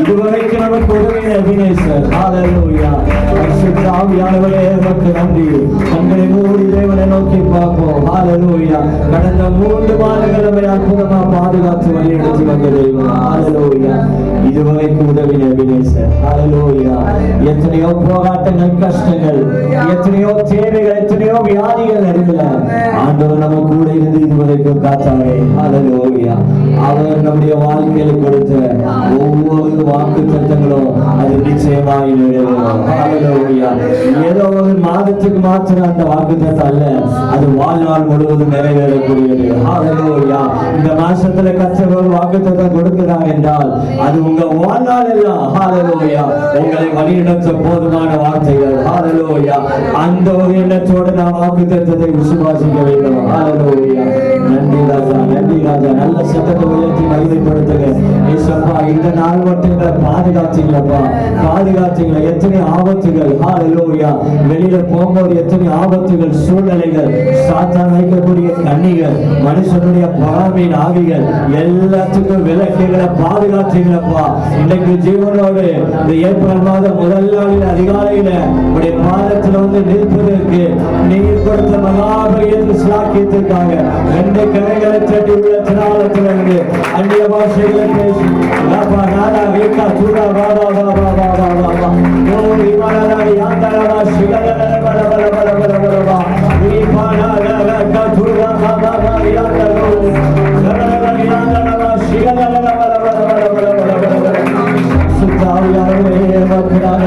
இதுவரைக்கும் நமக்கு உதவின அபிநேசர். ஹல்லேலூயா. பரிசுத்த ஆவியானவரே உமக்கு நன்றி. கண்களை மூடி தேவனை நோக்கி பார்ப்போம். ஹல்லேலூயா. கடந்த 3 மாதங்கள் நம்மை அற்புதமா பாதுகாத்து வழிநடத்தி வந்த தெய்வம். ஹல்லேலூயா. இதுவரைக்கும் உதவின அபிநேசர். ஹல்லேலூயா. எத்தனையோ போராட்டங்கள், கஷ்டங்கள், எத்தனையோ தேவைகள், எத்தனையோ வியாதிகள் நடுவில் ஆண்டவர் நம்ம கூட இருந்து இதுவரைக்கும் காத்தாரே. ஹல்லேலூயா. அவர் நம்முடைய வாழ்க்கையில் கொடுத்த ஒவ்வொரு வாக்கு தத்தங்களும் அது நிச்சயமாய் நிறைவேறும். ஹல்லேலூயா. ஏதோ ஒரு மாதத்துக்கு மாத்திரம் அந்த வாக்கு தத்தம் அல்ல, அது வாழ்நாள் முழுவதும் நிறைவேறக்கூடியது. ஹல்லேலூயா. இந்த மாசத்துல கர்த்தர் ஒரு வாக்கு தத்தம் கொடுக்கிறார் என்றால் அது உங்க வாழ்நாள் எல்லாம் ஹல்லேலூயா உங்களை வழிநடத்த போதுமான வார்த்தைகள். ஹல்லேலூயா. அந்த ஒரு எண்ணத்தோடு நாம் வாக்கு தத்தத்தை விசுவாசிக்க வேண்டும். ஹல்லேலூயா. நன்றி ராஜா, நன்றி ராஜா. நல்ல சத்தத்தை உயர்த்தி மகிமைப்படுத்துங்க. ஏசப்பா, இந்த நாள் மட்டும் எங்களை பாதுகாத்தீங்களப்பா, பாதுகாத்தீங்களா. எத்தனை ஆபத்துகள், ஹல்லேலூயா, வெளியில போகும்போது எத்தனை ஆபத்துகள், சூழ்நிலைகள், சாத்தான் வைக்கக்கூடிய கண்ணிகள், மனுஷனுடைய பொறாமையின் ஆவிகள் எல்லாத்துக்கும் விலக்குகளை பாதுகாத்தீங்களப்பா. இன்னைக்கு ஜீவனோடு இந்த ஏப்ரல் மாதம் முதல் நாளில் அதிகாலையில உடைய பாதத்தில் வந்து நிற்பதற்கு நீர் கொடுத்த மகாபரியத்து சாக்கியத்திற்காக 2 கரைகளை தட்டி உள்ள திராளத்திலிருந்து அந்நிய பாஷைகளை பேசி லாபா நாடா வீக்கா சூடா வாடா வாடா வாடா வாடா ஓடி வாடா யாந்தரவா சிகலல பல பல பல பல பல வா வீபானா லக சூடா வாடா யாந்தரோ சரல யாந்தரவா சிகலல பல பல பல பல பல பல சுத்தாவியாரே வக்ரான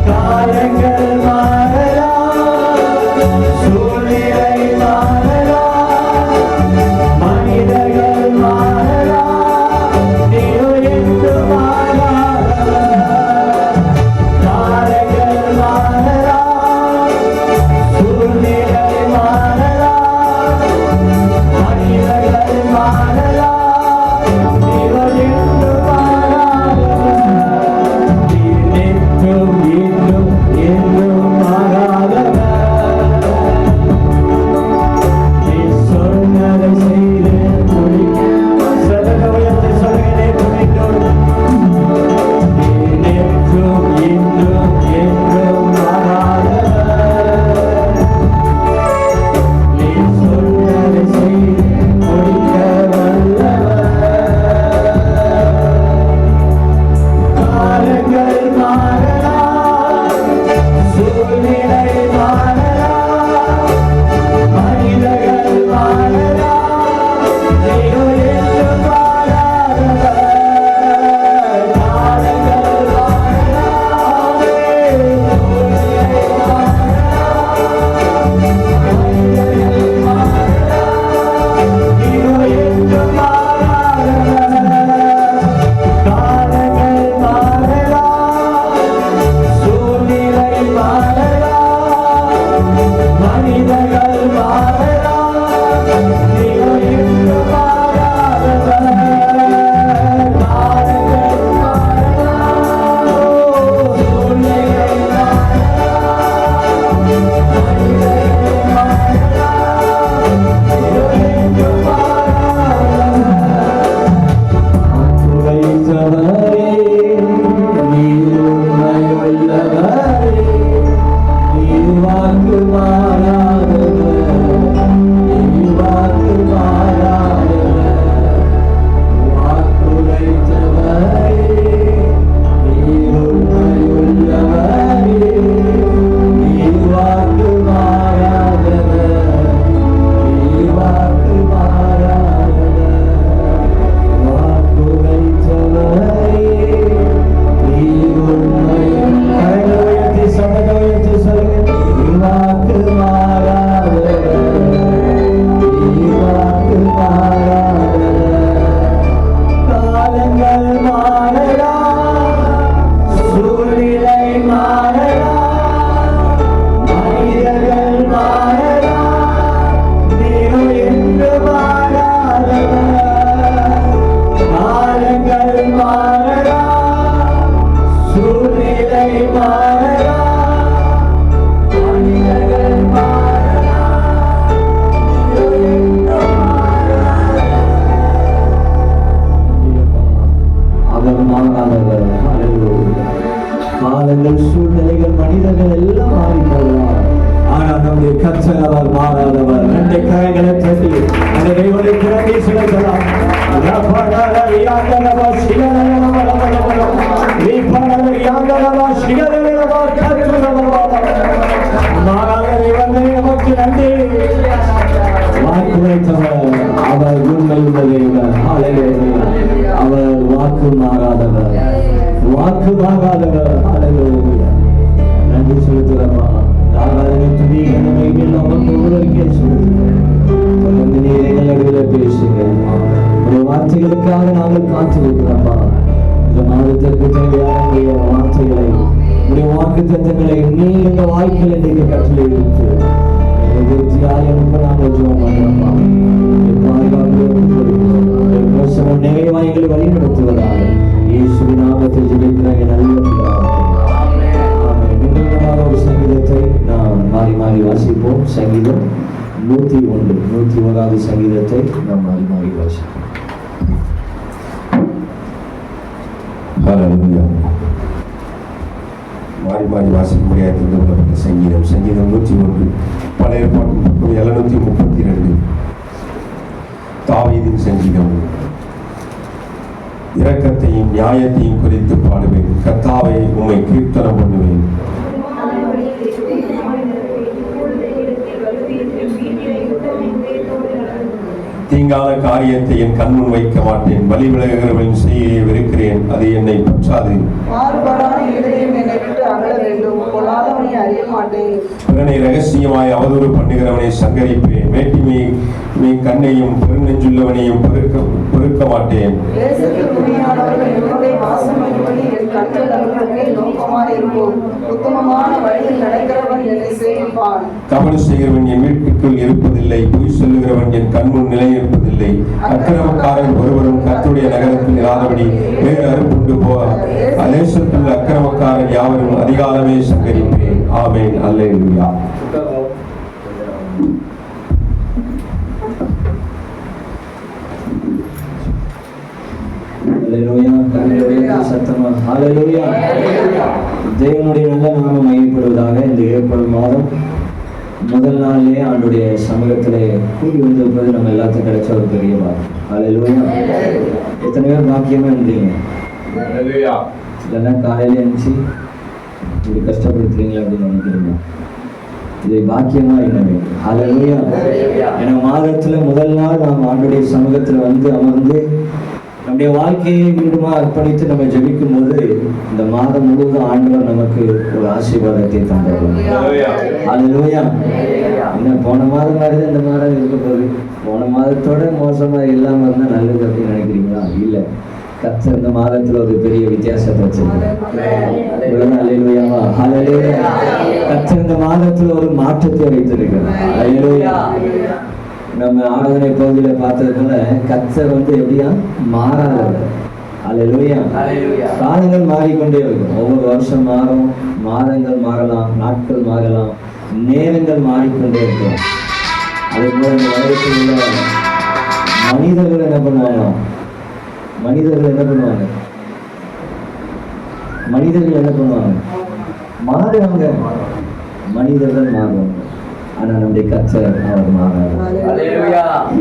காலங்கள் மாறலாம். நன்றி. கர்த்தர் அவர் மாறாதவர். ரெண்டு கரங்களை தட்டி அந்த தேவனை திறமை செலுத்தலாம். நமக்கு நன்றி. வாக்கு வைத்தவர் அவர் உண்மையுள்ள தேவன். அவர் வாக்கு மாறாதவர், வாக்கு மாறாதவர். நன்றி செலுத்துகிறவா. ஆராதனை துதி என்னை நமக்கு ஒருவருக்கே செலுத்துகிறோம். தொடர்ந்து நீர் எங்கள் நடுவில் பேசுங்க. உடைய வார்த்தைகளுக்காக நாங்கள் காத்திருக்கிறோம்ப்பா. இந்த மாதத்திற்கு தேவையான வார்த்தைகளை, உடைய வாக்கு தத்தங்களை நீ எங்க வாழ்க்கையில் இன்றைக்கு கட்டளை இருக்கு திருப்தியாக அனுப்ப நாங்கள் ஜெபம் பண்றோம்ப்பா. நிறைவாக எங்களை வழி நடத்துவதாக இயேசுவின் நாமத்தில் ஜெபிக்கிற நல்ல ஒரு சங்கீதத்தை நாம் மாறி மாறி வாசிப்போம். சங்கீதம் 101 சங்கீதத்தை நாம் மாறி மாறி வாசிப்போம். மாறி மாறி வாசிக்க முடியாது எழுதப்பட்ட சங்கீதம் 101 பழைய ஏற்பாட்டின் பக்கம் 732 தாவீதின் சங்கீதம். இரக்கத்தையும் நியாயத்தையும் குறித்து பாடுவேன், கர்த்தாவை உம்மை கீர்த்தனம் பண்ணுவேன். தீங்கான காரியத்தை என் கண்முன் வைக்க மாட்டேன், வழி விலகுகிறவர்களின் செய்கையை வெறுக்கிறேன், அது என்னை பற்றாது. பிறனை ரகசியமாய் அவதூறு பண்ணுகிறவனை சங்கரிப்பேன், மேட்டிமை கண்ணையும் பெருநெஞ்சுள்ளவனையும் பொறுக்க மாட்டேன். கபடு செய்கிறவன் என் வீட்டுக்குள் இருப்பதில்லை, பொய் சொல்லுகிறவன் என் கண்முன் நிலைநிற்பதில்லை. அக்கிரமக்காரன் ஒருவரும் கர்த்தருடைய நகரத்தில் இராதபடி வேறு அறுப்புண்டு போவார். தேசத்தில் அக்கிரமக்காரன் யாவரும் அதிகாலமே சங்கரிப்பேன். ஆமென். அல்லேலூயா. தேவனுடைய நல்ல நாமம் மையப்படுவதாக. இந்த ஏப்ரல் மாதம் முதல் நாளிலே ஆண்டுடைய சமூகத்திலே கூடி வந்திருப்பது நம்ம எல்லாத்துக்கும் கிடைச்ச ஒரு பெரிய பாக்கியம். அல்லேலூயா. எத்தனை பேர் பாக்கியமா இருந்தீங்க? இல்லைன்னா காலையில எழுந்துச்சு இப்படி கஷ்டப்படுத்துறீங்களா அப்படின்னு நினைக்கிறீங்க? இதை பாக்கியமா என்னவே. அல்லேலூயா. ஏன்னா மாதத்துல முதல் நாள் நாம் ஆண்டுடைய சமூகத்துல வந்து அமர்ந்து நம்முடைய வாழ்க்கையை மீண்டுமா அர்ப்பணித்து நம்ம ஜெபிக்கும் போது இந்த மாதம் முழுவதும் ஆண்டவர் நமக்கு ஒரு ஆசீர்வாதத்தை தந்தார். அல்லேலூயா. இன்னும் போன மாதம் மாதிரி இந்த மாதம் இருக்க போகுது. போன மாதத்தோட மோசமா இல்லாம இருந்தா நல்லது அப்படின்னு நினைக்கிறீங்களா? இல்ல, கர்த்தர் இந்த மாதத்துல ஒரு பெரிய வித்தியாசத்தை வச்சிருக்கார். அல்லேலூயாவா. அல்லேலூயா. கர்த்தர் இந்த மாதத்துல ஒரு மாற்றத்தை வைத்திருக்கிறார். அல்லேலூயா. நம்ம ஆராதனை பகுதியில பார்த்தது போல கர்த்தர் வந்து எப்படியா மாறாதவர். அல்லேலூயா. காலங்கள் மாறிக்கொண்டே இருக்கும். ஒவ்வொரு வருஷம் மாறும், மாதங்கள் மாறலாம், நாட்கள் மாறலாம், நேரங்கள் மாறிக்கொண்டே இருக்கும். அதே போல இந்த வயசில் உள்ள மனிதர்கள் என்ன பண்ணுவாங்க? மனிதர்கள் என்ன பண்ணுவாங்க? மாறுவாங்க. மனிதர்கள் மாறுவாங்க. ஆனா நம்முடைய கர்த்தர் அவர் மாறாதவர்.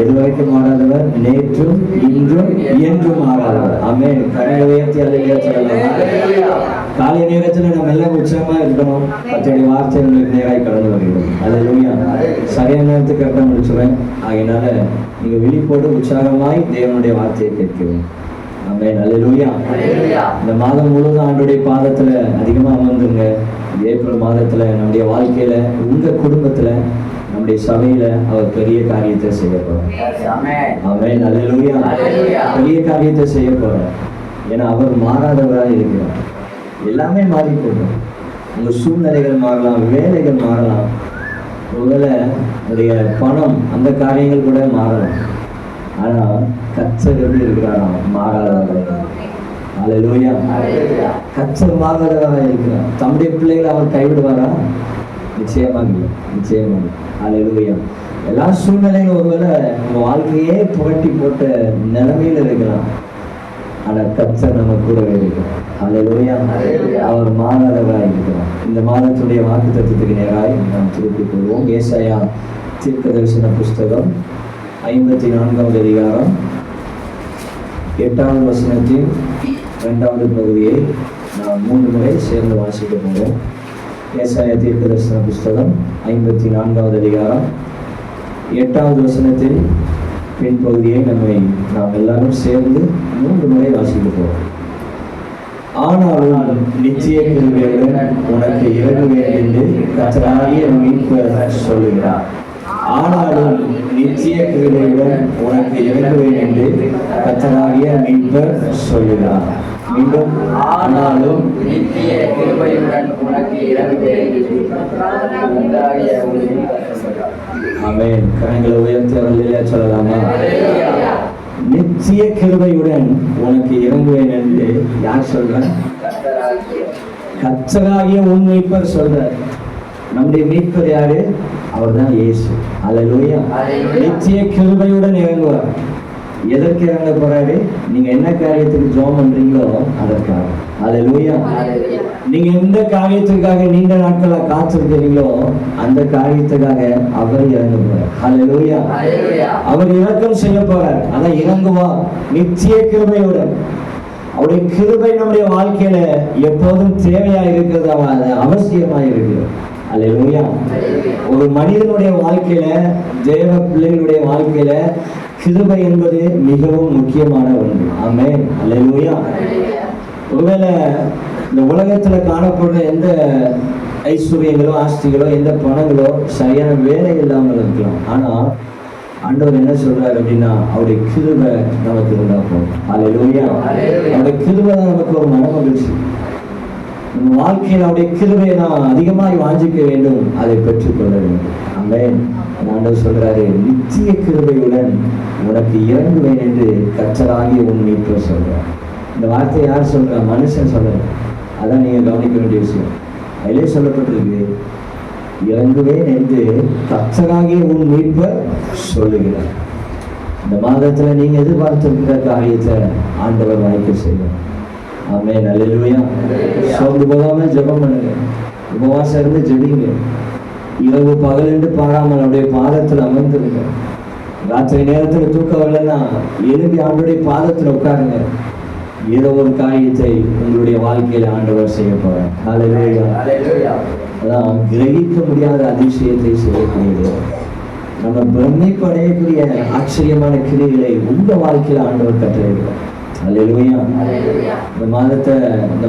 எது வரைக்கும் மாறாதவர்? நேற்றும் இன்றும் என்றும் மாறாதவர். ஆமென். கரையை உயர்த்தி அல்லேலூயா சொல்லலாம். காலை நேரத்துல நம்ம எல்லாம் உற்சாகமா இருக்கணும். கர்த்தருடைய வார்த்தை உங்களுக்கு நேராய் கடந்து வருகிறது. அல்லேலூயா. சரியான நேரத்துக்கு கரெக்டாக முடிச்சுவேன். ஆகையினால நீங்க விழிப்போடு உற்சாகமாய் தேவனுடைய வார்த்தையை கேட்கிறேன். ஆமென். அல்லேலூயா. இந்த மாதம் முழுவதும் ஆண்டுடைய பாதத்துல அதிகமா அமர்ந்துங்க. ஏப்ரல் மாதத்துல நம்முடைய வாழ்க்கையில, உங்க குடும்பத்துல, நம்முடைய சபையில அவர் பெரிய காரியத்தை செய்ய போறார். ஆமென். அல்லேலூயா. பெரிய காரியத்தை செய்ய போறார். ஏன்னா அவர் மாறாதவராக இருக்கிறார். எல்லாமே மாறிக்கொள்ளும். உங்க சூழ்நிலைகள் மாறலாம், வேலைகள் மாறலாம், ஒருவேளை உடைய பணம், அந்த காரியங்கள் கூட மாறலாம். ஆனா கர்த்தர் எப்படி இருக்கிறாரா? மாறாதவராக. அல்லேலூயா. கர்த்தர் மாறாதவராக இருக்கிறார். தம்முடைய பிள்ளைகளை அவர் கைவிடுவாரா? நிச்சயமாக இல்லை. நிச்சயமாக. அல்லேலூயா. எல்லா சூழ்நிலையும் ஒருவேளை நம்ம வாழ்க்கையே புரட்டி போட்ட நிலைமையில இருக்கலாம். ஆனால் கர்த்தர் நம்ம கூடவே இருக்கிறார். அல்லேலூயா. அவர் மாறாதவராய் இருக்கிறார். இந்த மாதத்துடைய வாக்குத்தத்தத்துக்கு நேராய் நாம் திருப்பிக் கொள்வோம். ஏசாயா தீர்க்கதரிசன புஸ்தகம் 54வது அதிகாரம் 8வது வசனத்தின் 2வது பகுதியை நாம் 3 முறை சேர்ந்து வாசிக்க போகிறோம். ஏசாயா தீர்க்கதரிசன புஸ்தகம் 54வது அதிகாரம் 8வது வசனத்தில் பின்பகுதியை நாம் எல்லாரும் சேர்ந்து 3 முறை வாசிக்க போகிறோம். ஆனாலும் நித்திய கிருபையுடன் உனக்கு இறங்குவேன் என்று கர்த்தராகிய மீட்பர் சொல்லுகிறார். ஆனாலும் நித்திய கிருபையுடன் உனக்கு இறங்குவேன் என்று கர்த்தராகிய மீட்பர் சொல்லுகிறார். மீண்டும், ஆனாலும் நித்திய கிருபையுடன் உனக்கு இறங்குவேன் என்று கர்த்தராகிய மீட்பர் சொல்லுகிறார். ஆமென். கரங்களை உயர்த்தி அல்லேலூயா சொல்லலாமா? நித்திய கிருபையுடன் உனக்கு இறங்குவேன் என்று யார் சொல்றார்? கர்த்தராகிய உன் மீட்பர் சொல்றார். நம்முடைய மீட்பர் யாரு? அவர்தான் இயேசு. அல்லேலூயா. நித்திய கிருபையுடன் இறங்குவார். எதற்கு இறங்க போறாரு? நீங்க என்ன காரியத்துக்கு ஜெபம் பண்றீங்களோ அதற்காக. அல்லேலூயா. நீங்க எந்த காரியத்துக்காக நீண்ட நாட்களா காத்திருக்கிறீங்களோ அந்த காரியத்துக்காக அவர் இறங்க போறார். அல்லேலூயா. அவர் இரக்கம் செய்ய போறார். அதான் இறங்குவார் நித்திய கிருபையுடன். அவருடைய கிருபை நம்முடைய வாழ்க்கையில எப்போதும் தேவையா இருக்கிறது, அவசியமா இருக்கிறது. அல்லேலூயா. ஒரு மனிதனுடைய வாழ்க்கையில, தேவ பிள்ளைகளுடைய வாழ்க்கையில கிருபை என்பது மிகவும் முக்கியமான ஒன்று. ஆமென். அல்லேலூயா. ஒருவேளை இந்த உலகத்துல காணப்படுற எந்த ஐஸ்வர்யங்களோ ஆஸ்திகளோ எந்த பணங்களோ சரியான வேலை இல்லாமல் இருக்கலாம். ஆனா ஆண்டவர் என்ன சொல்றாரு அப்படின்னா, அவருடைய கிருபை நமக்கு இருந்தா போதும். அல்லேலூயா. அவருடைய கிருபை தான் நமக்கு ஒரு மன மகிழ்ச்சி. நம்ம வாழ்க்கையில் அவருடைய கிருபையை நாம் அதிகமாக வாஞ்சிக்க வேண்டும், அதை பெற்றுக்கொள்ள வேண்டும். ஆமென். ஆண்டவர் சொல்றாரு, நித்திய கிருபையுடன் உனக்கு இறங்குவேன் என்று கர்த்தராகிய உன் மீட்பர் சொல்றார். இந்த வார்த்தை யார் சொல்றா? மனுஷன் சொல்றாரு. அதான் நீங்க கவனிக்க வேண்டிய விஷயம். அதிலே சொல்லப்பட்டிருக்கு, இறங்குவேன் என்று கர்த்தராகிய உன் மீட்பர் சொல்லுகிறார். இந்த மாதத்துல நீங்க எதிர்பார்த்திருக்கிற காரியத்தை ஆண்டவர் வாய்க்க செய்வார். ஆமென். அல்லேலூயா. சோர்ந்து போகாம ஜெபம் பண்ணுங்க. உபவாசம் இருந்து ஜெபிங்க. இரவு பகல் என்று பாராமல் அவருடைய பாதத்தில் அமர்ந்துருங்க. ராத்திரி நேரத்தில் தூக்கம் வரலன்னா எழுதி ஆண்டுடைய பாதத்தில் உட்காருங்க. ஏதோ ஒரு காரியத்தை உங்களுடைய வாழ்க்கையில ஆண்டவர் செய்ய போறார். அல்லேலூயா. அதான் கிரகிக்க முடியாத அதிசயத்தை செய்யக்கூடியது. நம்ம பிரமிப்பு அடையக்கூடிய ஆச்சரியமான கிரியைகளை உங்க வாழ்க்கையில ஆண்டவர் கட்டளையிடுவார். அல்லேலூயா. இந்த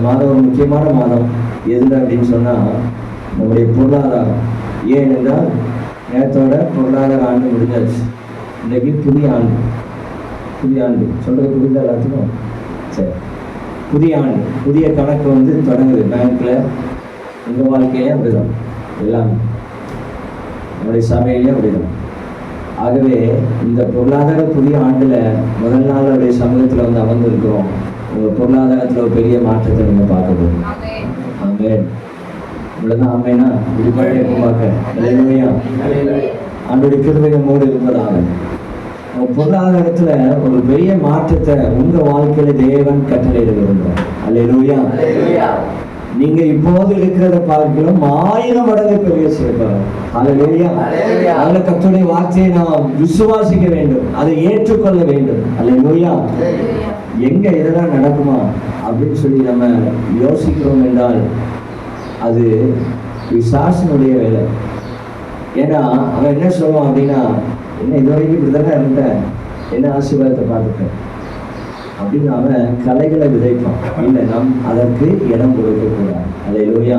மாதம் ஒரு முக்கியமான மாதம். எதுல அப்படின்னு சொன்னா நம்முடைய பொருளாதாரம். ஏனென்றால் நேரத்தோட பொருளாதார ஆண்டு முடிஞ்சாச்சு. இன்னைக்கு புதிய ஆண்டு சொல்றது புரிந்த எல்லாத்துக்கும் சரி. புதிய ஆண்டு, புதிய கணக்கு தொடங்குது பேங்க்ல. உங்க வாழ்க்கையிலே அப்படிதான், எல்லாம் நம்முடைய சபையிலே அப்படிதான். ஆகவே இந்த பொருளாதார புதிய ஆண்டுல முதல் நாள் அவருடைய சமூகத்துல அமர்ந்திருக்கிறோம். உங்க பொருளாதாரத்துல ஒரு பெரிய மாற்றத்தை நீங்க பார்க்க போறீங்க. ஆமென். இவ்வளவுதான். ஆமெனா? இப்படிப்பட்ட பார்க்க அல்லேலூயா. ஆண்டவருடைய கிருபை நம்மோடு இருப்பதாக உங்க பொருளாதாரத்துல ஒரு பெரிய மாற்றத்தை உங்க வாழ்க்கையில தேவன் கட்டளையிட விரும்புகிறார். அல்லேலூயா. நீங்க இப்போது இருக்கிறத பார்க்கிறோம் 1000 மடங்கு பெரிய செய்வார். அல்லேலூயா. அதுல கர்த்தருடைய வார்த்தையை நாம் விசுவாசிக்க வேண்டும், அதை ஏற்றுக்கொள்ள வேண்டும். அல்லேலூயா. எங்க இதெல்லாம் நடக்குமா அப்படின்னு சொல்லி நம்ம யோசிக்கிறோம் என்றால் அது பிசாசினுடைய வேலை. ஏன்னா அவன் என்ன சொல்லுவான் அப்படின்னா, என்ன இது வரைக்கும் இப்படிதானே இருந்தேன், என்ன ஆசீர்வாதத்தை பார்த்துட்டேன் அப்படின்னு அவன் கலைகளை விதைப்பான். இல்லை, நம் அதற்கு இடம் கொடுக்கக்கூடாது. அல்லேலூயா.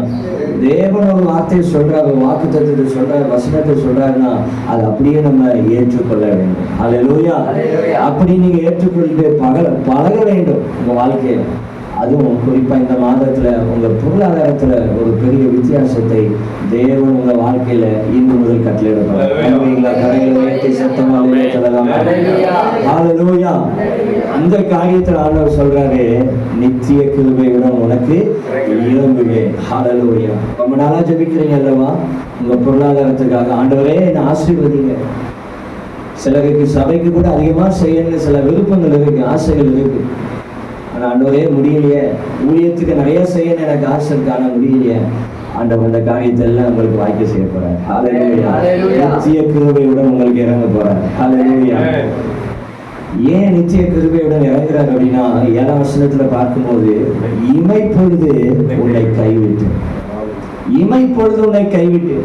தேவன் ஒரு வார்த்தையை சொல்றாரு, வாக்குத்தத்தத்தை சொல்றாரு, வசனத்தை சொல்றாருன்னா அது அப்படியே நம்ம ஏற்றுக்கொள்ள வேண்டும். அல்லேலூயா. அப்படி நீங்க ஏற்றுக்கொண்டு பழக வேண்டும் உங்க வாழ்க்கையில. அதுவும் குறிப்பா இந்த மாதத்துல உங்க பொருளாதாரத்துல ஒரு பெரிய வித்தியாசத்தை தேவன் உங்க வாழ்க்கையில இன்று முதல் கட்டளையிடுவார். அந்த காரியத்துல ஆண்டவர் சொல்றாரு, நித்திய கிருபையுடன் உனக்கு இறங்குவேன். ஹல்லேலூயா. ரொம்ப நாளா ஜெபிக்கிறீங்க அல்லவா உங்க பொருளாதாரத்துக்காக? ஆண்டவரே என்னை ஆசீர்வதிங்க. சிலருக்கு சபைக்கு கூட அதிகமா செய்யணும்னு சில விருப்பங்கள் இருக்கு, ஆசைகள் இருக்கு. ஆனால் ஆண்டவரே முடியலையே, ஊழியத்துக்கு நிறைய செய்ய எனக்கு ஆசை இருக்கு, ஆனால் முடியலையே. ஆண்டவர் அந்த காரியத்தை எல்லாம் உங்களுக்கு வாய்க்க செய்ய போறார். ஹல்லேலூயா. நித்திய கிருபையுடன் உங்களுக்கு இறங்க போறார். ஹல்லேலூயா. ஏன் நித்திய கிருபையுடன் இறங்குறாரு அப்படின்னா, 7ஆம் வசனத்துல பார்க்கும்போது, இமைப்பொழுது உன்னை கைவிட்டு, இமைப்பொழுது உன்னை கைவிட்டு.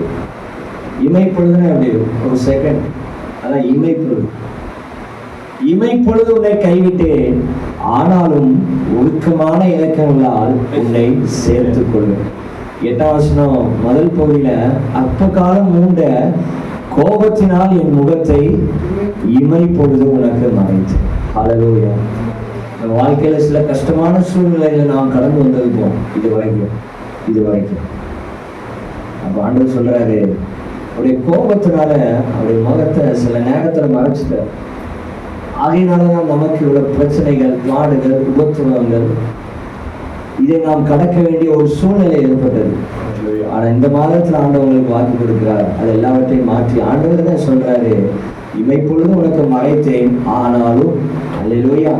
இமைப்பொழுதுன்னு அப்படி ஒரு செகண்ட், அதான் இமைப்பொழுது. இமைப்பொழுது உன்னை கைவிட்டேன், ஆனாலும் ஒழுக்கமான இலக்கங்களால் உன்னை சேர்த்துக் கொள்வேன். 8ஆம் வசனம் முதல் பகுதியில, அப்ப காலம் மூண்ட கோபத்தினால் என் முகத்தை இமைப்பொழுது உனக்கு மறைத்து. ஹல்லேலூயா. வாழ்க்கையில சில கஷ்டமான சூழ்நிலையில நாம் கடந்து வந்திருப்போம் இது வரைக்கும். அப்ப ஆண்டவர் சொல்றாரு, அவருடைய கோபத்தினால அவருடைய முகத்தை சில நேரத்துல மறைச்சிட்டார். ஆகையினாலதான் நமக்கு இவ்வளவு பிரச்சனைகள், பாடுகள், உபத்திரவங்கள், இதை நாம் கடக்க வேண்டிய ஒரு சூழ்நிலை ஏற்பட்டது. ஆனா இந்த மாதத்துல ஆண்டவங்களுக்கு வாக்கு கொடுக்கிறார், அது எல்லாவற்றையும் மாற்றி ஆண்டவர் தான் சொல்றாரு, இமைப்பொழுது உனக்கு மறைத்தேன், ஆனாலும், அல்லேலூயா,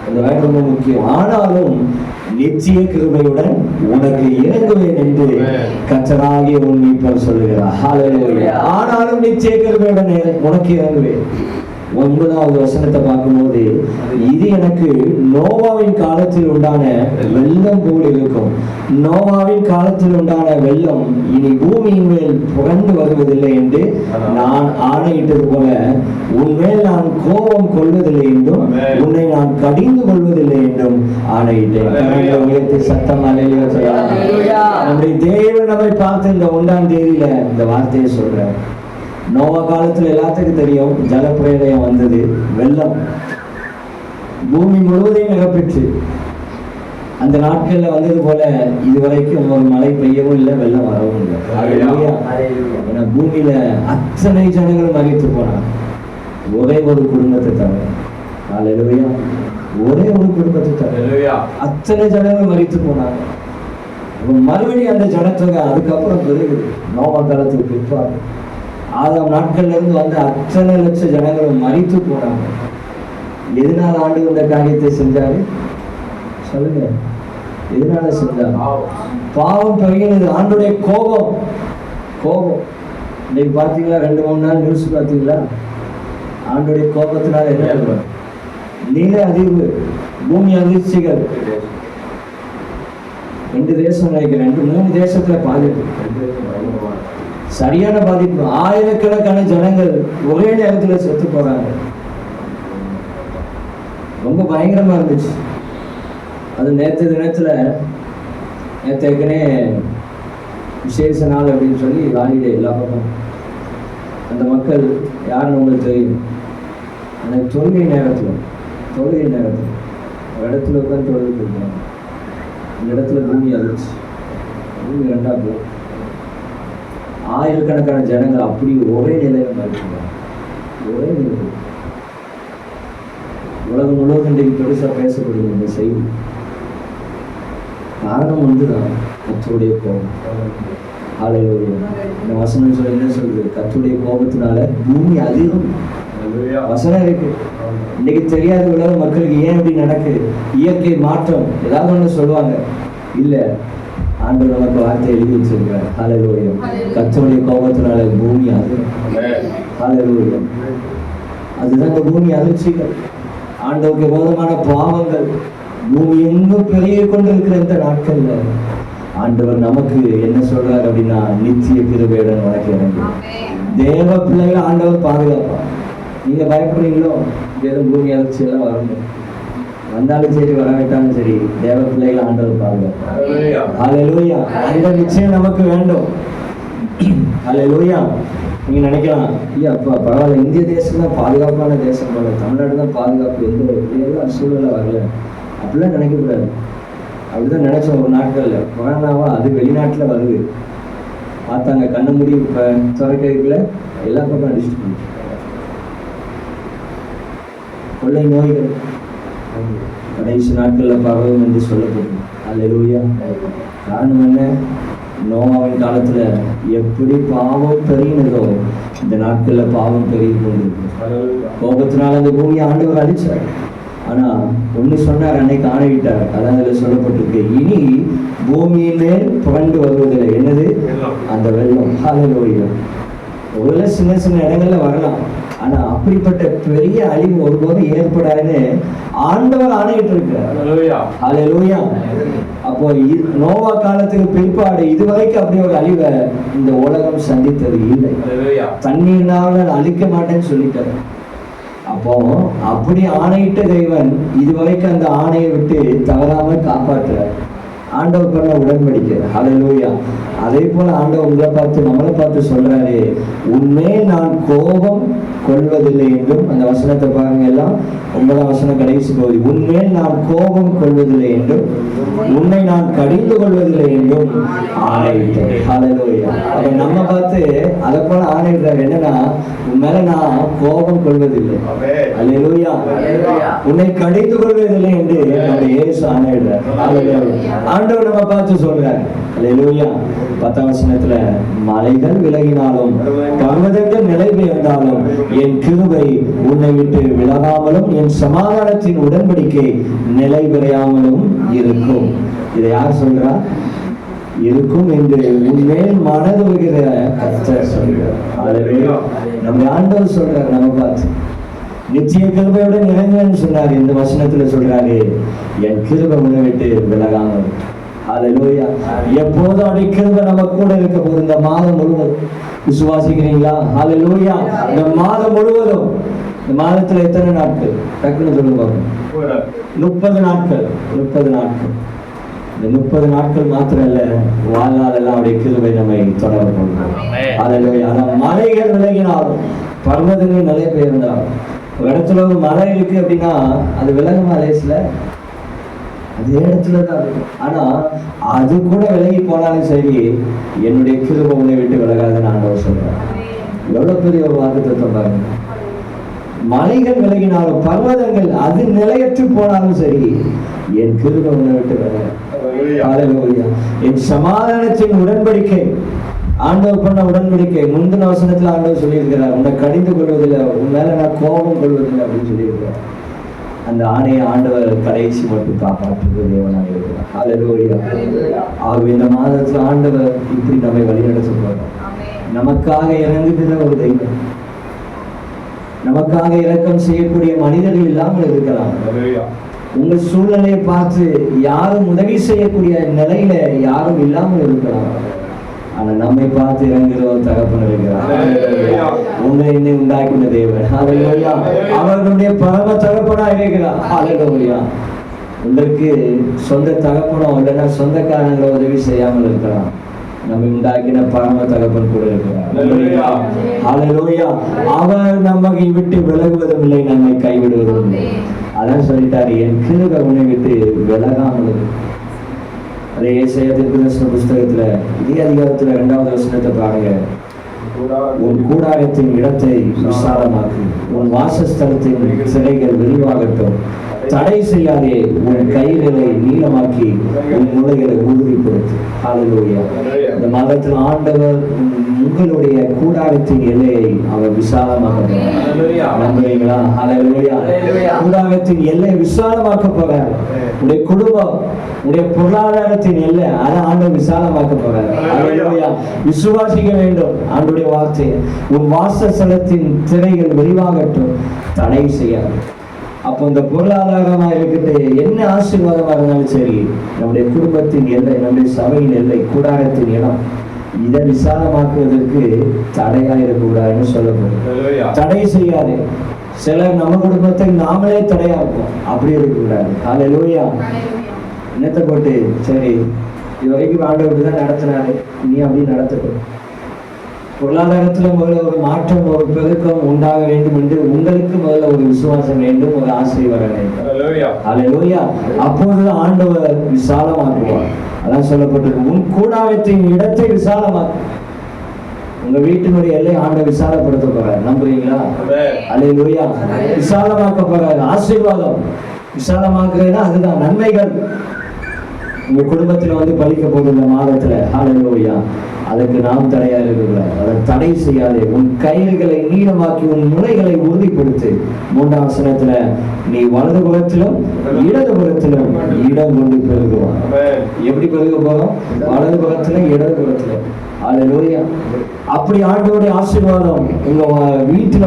இந்த வேலை ரொம்ப முக்கியம், ஆனாலும் நித்திய கிருபையுடன் உனக்கு இறங்குவேன் என்று கர்த்தராகிய உன் மீட்பர் சொல்லுகிறார். ஹல்லேலூயா. ஆனாலும் நித்திய கிருபையுடன் உனக்கு இறங்குவேன். 9வது வசனத்தை பார்க்கும்போது, இது எனக்கு நோவாவின் காலத்தில் உண்டான வெள்ளம் போல் இருக்கும். நோவாவின் காலத்தில் உண்டான வெள்ளம் இனி பூமியின் மேல் புரண்டு வருவதில்லை என்று நான் ஆணையிட்டது போல, உன்மேல் நான் கோபம் கொள்வதில்லை என்றும் உன்னை நான் கடிந்து கொள்வதில்லை என்றும் ஆணையிட்டேன். சத்தம் அல்லேலூயா. நம்முடைய தேவன் நம்மை பார்த்து இந்த 1ஆம் தேதியில இந்த வார்த்தையை சொல்றார். நோவா காலத்துல எல்லாத்துக்கும் தெரியும், ஜலப்பிரளயம் வந்தது, வெள்ளம் பூமி முழுவதையும் நிரப்பிற்று. அந்த நாட்கள்ல வந்தது போல இதுவரைக்கும் ஒரு மழை பெய்யவும் இல்லை, வெள்ளம் வரவும் இல்லை. ஏன்னா பூமியில அத்தனை ஜனங்களும் மறித்து போனாங்க, ஒரே ஒரு குடும்பத்தை தவிர. ஹல்லேலூயா. ஒரே ஒரு குடும்பத்தை தவிர அத்தனை ஜனங்களும் மறித்து போனாங்க. மறுபடியும் அந்த ஜனத்தொகை அதுக்கப்புறம் பெருகுது. நோவா காலத்துக்கு பிற்பாடு ஆதாம் நாட்கள்ல இருந்து வந்த அத்தனை லட்ச ஜனங்களும் மறித்து போனாங்க. எதனால ஆண்டவர் இந்த காரியத்தை செஞ்சாரு சொல்லுங்க? எதனால செஞ்சாரு? பாவம் பெருகினது, ஆண்டுடைய கோபம். இன்னைக்கு பார்த்தீங்களா, 2-3 நாள் நியூஸ் பார்த்தீங்களா? ஆண்டுடைய கோபத்தினால என்ன? நில அதிர்வு, பூமி அதிர்ச்சிகள். 2 தேசம் நினைக்கிறேன், 2-3 தேசத்துல பாதிப்பு, சரியான பாதிப்பு. ஆயிரக்கணக்கான ஜனங்கள் ஒரே நேரத்துல செத்து போறாங்க. ரொம்ப பயங்கரமா இருந்துச்சு. அது நேற்று தினத்துல, நேற்று ஏற்கனவே விசேஷ நாள் அப்படின்னு சொல்லி ஹாலிடே எல்லா பக்கம். அந்த மக்கள் யாருன்னு உங்களுக்கு தெரியும். அந்த தொழுகை நேரத்துல ஒரு இடத்துல உட்காந்து தொழுகை கொடுத்தாங்க. அந்த இடத்துல பூமி அதிர்ச்சி, பூமி 2ஆ போகும். ஆயிரக்கணக்கான ஜனங்கள் அப்படி ஒரே நிலையில மறிக்கிறாங்க. ஒரே நிலை. உலகம் முழுவதும் இன்றைக்கு பெருசா பேசப்படுது இந்த செய்தி. காரணம் ஒன்றுதான், கர்த்தருடைய கோபம். ஹல்லேலூயா. இந்த வசனம் சொல்ல என்ன சொல்றது? கர்த்தருடைய கோபத்தினால பூமி அதிகம். வசனம் இருக்கு. இன்னைக்கு தெரியாத உலக மக்களுக்கு ஏன் இப்படி நடக்குது, இயற்கை மாற்றம் ஏதாவது ஒண்ணு சொல்லுவாங்க. இல்ல, ஆண்டவர் நமக்கு வார்த்தை எழுதி வச்சிருக்கார். ஹல்லேலூயா. கர்த்தருடைய கோபத்தினால பூமி அதிகம். ஹல்லேலூயா. அதுதான் இந்த பூமி அதிர்ச்சிகள், ஆண்டவருக்கு விரோதமான பாவங்கள் பூமி எங்கும் பெருகி கொண்டிருக்கிற இந்த நாட்கள்ல ஆண்டவர் நமக்கு என்ன சொல்றாரு அப்படின்னா, நித்திய கிருபையுடன் உனக்கு இறங்கு. தேவ பிள்ளைகள் ஆண்டவர் பாதுகாப்பார். நீங்க பயப்படுறீங்களோ, ஏதோ பூமி அதிர்ச்சி எல்லாம் வரணும், வந்தாலும் சரி வரவிட்டாலும் சரி, தேவ பிள்ளைகள் ஆண்டவர் பாதுகாப்பார். ஹல்லேலூயா. அந்த நிச்சயம் நமக்கு வேண்டும். ஹல்லேலூயா. நீங்க நினைக்கலாம், ஐயா அப்பா பரவாயில்ல, இந்திய தேசம் தான் பாதுகாப்பான தேசம் போல, தமிழ்நாடு தான் பாதுகாப்பு, எந்த சூழ்நிலை வரல அப்படிலாம் நினைக்கக்கூடாது. அப்படிதான் நினைச்சோம் ஒரு நாட்கள்ல. கொரோனாவா அது வெளிநாட்டுல வருது, பார்த்தாங்க கண்ணு மூடி துறைக்கல எல்லா பக்கம் அடிச்சுட்டு போயிட்டு. கொள்ளை நோய்கள் கடைசி நாட்கள்ல பரவும் என்று சொல்லப்படும். அல்லேலூயா. காரணம் என்ன? நோவாவின் காலத்துல எப்படி பாவம் பெருகினதோ இந்த நாட்கள்ல பாவம் பெருகி கொண்டிருக்கு. கோபத்தினால அந்த பூமியை ஆண்டவர் அழிச்சார். ஆனா ஒண்ணு சொன்னார், அன்னைக்கு ஆணையிட்டார். அதான் அதுல சொல்லப்பட்டிருக்கு, இனி பூமியின் மேல் புரண்டு வருவதில்லை. என்னது? அந்த வெள்ளம். ஹல்லேலூயா. ஒருவேளை சின்ன சின்ன இடங்கள்ல வரலாம், ஆனா அப்படிப்பட்ட பெரிய அழிவு ஒருபோதும் ஏற்படாதுன்னு ஆண்டவர் ஆணையிட்டு இருக்கிறார். ஹல்லேலூயா. அப்போ நோவா காலத்துக்கு பிற்பாடு இதுவரைக்கும் அப்படி ஒரு அழிவை இந்த உலகம் சந்தித்தது இல்லை. தண்ணீர்னால அழிக்க மாட்டேன்னு சொல்லிட்டாரு. அப்போ அப்படி ஆணையிட்ட தெய்வன் இதுவரைக்கும் அந்த ஆணையை விட்டு தவறாமல் காப்பாற்றுறார். ஆண்டவர் பண்ண உடன்படிக்கை. ஹல்லேலூயா. அதே போல ஆண்டவர் உங்களை பார்த்து நம்மளை பார்த்து சொல்றாரு, உன்மேல் நான் கோபம் கொள்வதில்லை என்றும். அந்த வசனத்தை பாருங்க, எல்லாம் 9ஆம் வசனம் கடைசி பகுதி. உன்மேல் நான் கோபம் கொள்வதில்லை என்றும் உன்னை நான் கடிந்து கொள்வதில்லை என்றும் ஆணையிட்டேன். ஹல்லேலூயா. அப்ப நம்ம பார்த்து அதை போல ஆணையிடுறாரு. என்னன்னா, உன் மேல நான் கோபம் கொள்வதில்லை. ஹல்லேலூயா. உன்னை கடிந்து கொள்வதில்லை என்று நம்ம இயேசு ஆணையிடுறார். ஹல்லேலூயா. ஆண்டவர் நம்ம பார்த்து சொல்றாரு. ஹல்லேலூயா. 10ஆம் வசனத்துல, மலைகள் விலகினாலும் பர்வதங்கள் நிலை பெயர்ந்தாலும் என் கிருபை உன்னை விட்டு விலகாமலும் என் சமாதானத்தின் உடன்படிக்கை நிலை பெறாமலும் இருக்கும். இதை யார் சொல்றா? இருக்கும் என்று உன்மேல் மனது வருகிற கர்த்தர் சொல்கிறார். ஹல்லேலூயா. நம்ம ஆண்டவர் சொல்றாரு நம்ம பார்த்து, நித்திய கிருபையோட நிறைந்தன்னு சொன்னாரு. இந்த வசனத்துல சொல்றாரு, என் கிருபை உன்னை விட்டு விலகாமல். ஹல்லேலூயா. எப்போதும் அப்படி கிருபை நம்ம கூட இருக்க போது இந்த மாதம் முழுவதும். விசுவாசிக்கிறீங்களா? ஹல்லேலூயா. இந்த மாதம் முழுவதும், இந்த மாதத்துல எத்தனை நாட்கள்? டக்குன்னு சொல்லுங்க. 30 நாட்கள். 30 நாட்கள். இந்த 30 நாட்கள் மாத்திரம் இல்ல, வாழ்நாளெல்லாம் அவருடைய கிருபை நம்மை தொடர போகிறோம். ஹல்லேலூயா. அந்த மலைகள் விலகினாலும் பர்வதங்கள் நிலை பெயர்ந்தாலும், ஒரு இடத்துல ஒரு மலை இருக்கு அப்படின்னா அது விலகுமா? லேசில அதே இடத்துலதான் இருக்கும். ஆனா அது கூட விலகி போனாலும் சரி, என்னுடைய கிருபை உன்னை விட்டு விலகாதுன்னு ஆண்டவர் சொல்றார். எவ்வளவு பெரிய ஒரு வாக்குத்தத்தம் பாருங்க. மலைகள் விலகினாலும் பர்வதங்கள் அது நிலையற்று போனாலும் சரி, என் கிருபை உன்னை விட்டு விலகாது. ஹல்லேலூயா. என் சமாதானத்தின் உடன்படிக்கை, ஆண்டவர் பண்ண உடன்படிக்கை. முந்தின வசனத்துல ஆண்டவர் சொல்லியிருக்கிறார், உன்னை கடிந்து கொள்வதில்லை, உன் மேல நான் கோபம் கொள்வதில்லை அப்படின்னு சொல்லியிருக்கிறார். அந்த ஆணையை ஆண்டவர் கடைசி மட்டும் காப்பாற்றுகிற தேவனாக இருக்கிறார். ஹல்லேலூயா. ஆகவே இந்த மாதத்துல ஆண்டவர் இப்படி நம்மை வழிநடத்த போறார். நமக்காக இறங்குகிற ஒரு தெய்வம், நமக்காக இரக்கம் செய்யக்கூடிய மனிதர்கள் இல்லாமல் இருக்கலாம். உங்க சூழ்நிலையை பார்த்து யாரும் உதவி செய்யக்கூடிய நிலையில யாரும் இல்லாமல் இருக்கலாம். ஆனா நம்மை பார்த்து இறங்குகிற ஒரு தகப்பன் இருக்கிறார். உங்களை என்னை உண்டாக்கின தேவன். ஹல்லேலூயா. அவர்களுடைய பரம தகப்பனா இருக்கிறார். ஹல்லேலூயா. உங்களுக்கு சொந்த தகப்பனோ இல்லைன்னா சொந்தக்காரங்களை உதவி செய்யாமல் இருக்கலாம். நம்மை உண்டாக்கின பரம தகப்பன் கூட இருக்கிறார். ஹல்லேலூயா. அவர் நம்மை விட்டு விலகுவதும் இல்லை, நம்மை கைவிடுவதும் இல்லை. அதான் சொல்லிட்டாரு, என் கிருபை உன்னை விட்டு விலகாமல். அதே ஏசாயா தீர்க்கதரிசன புஸ்தகத்துல இதே அதிகாரத்துல 2வது வசனத்தை பாருங்க. உன் கூடாரத்தின் இடத்தை விசாலமாக்கு, உன் வாசஸ்தலத்தின் சிலைகள் விரிவாகட்டும், தடை செய்யாதே, உன் கைகளை நீளமாக்கி உன் நுழைகளை உறுதிப்படுத்து. ஹல்லேலூயா. இந்த மாதத்தில் ஆண்டவர் உங்களுடைய கூடாரத்தின் எல்லையை அவர் விசாலமாக்க போறார். நம்புறீங்களா? ஹல்லேலூயா. கூடாரத்தின் எல்லை விசாலமாக்க போறார். உடைய குடும்பம், உடைய பொருளாதாரத்தின் எல்லை அதை ஆண்டவர் விசாலமாக்க போறார். ஹல்லேலூயா. விசுவாசிக்க வேண்டும் ஆண்டவருடைய வார்த்தையை. உன் வாசஸ்தலத்தின் திரைகள் விரிவாகட்டும், தடை செய்யாது. அப்போ இந்த பொருளாதாரமா இருக்கட்டு, என்ன ஆசீர்வாதமா இருந்தாலும் சரி, நம்முடைய குடும்பத்தின் எல்லை, நம்முடைய சபையின் எல்லை, கூடாரத்தின் இடம், இதை விசாலமாக்குவதற்கு தடையா இருக்கக்கூடாதுன்னு சொல்லப்படும். தடை செய்யாது. சிலர் நம்ம குடும்பத்தை நாமளே தடையா இருப்போம், அப்படி இருக்கக்கூடாது. ஹல்லேலூயா. என்னத்தை போட்டு சரி இது வரைக்கும் ஆண்டவர் தான் நடத்தினாரு, நீ அப்படி நடத்தட்டும். பொருளாதாரத்துல முதல்ல ஒரு மாற்றம், ஒரு பெருக்கம் உண்டாக வேண்டும் என்று உங்களுக்கு முதல்ல ஒரு விசுவாசம் வேண்டும், ஒரு ஆசை வர வேண்டும். ஹல்லேலூயா. அப்போது ஆண்டவர் விசாலமாக்குவார். அதான் சொல்லப்பட்டிருக்கு, உன் கூடாரத்தின் இடத்தை விசாலமாக்கு. உங்க வீட்டினுடைய எல்லை ஆண்டவர் விசாலப்படுத்த போறாரு. நம்புறீங்களா? ஹல்லேலூயா. விசாலமாக்க போறாரு. ஆசீர்வாதம் விசாலமாக்குறதுன்னா அதுதான் நன்மைகள் உங்க குடும்பத்துல வந்து பலிக்க போகுது இந்த மாதத்துல. ஹல்லேலூயா. அதற்கு நாம் தடையா இருக்கிறார். அதை தடை செய்யாதே. உன் கைகளை நீளமாக்கி உன் முனைகளை உறுதிப்படுத்து. 3ஆம் வசனத்துல நீ வலது புறத்திலும் இடது புறத்திலும் இடம் கொண்டு பெருகுவான். எப்படி பெருக போறோம்? வலது புறத்துல இடது புறத்துல. அல்லேலூயா. அப்படி ஆண்டவருடைய ஆசீர்வாதம் உங்க வீட்டுல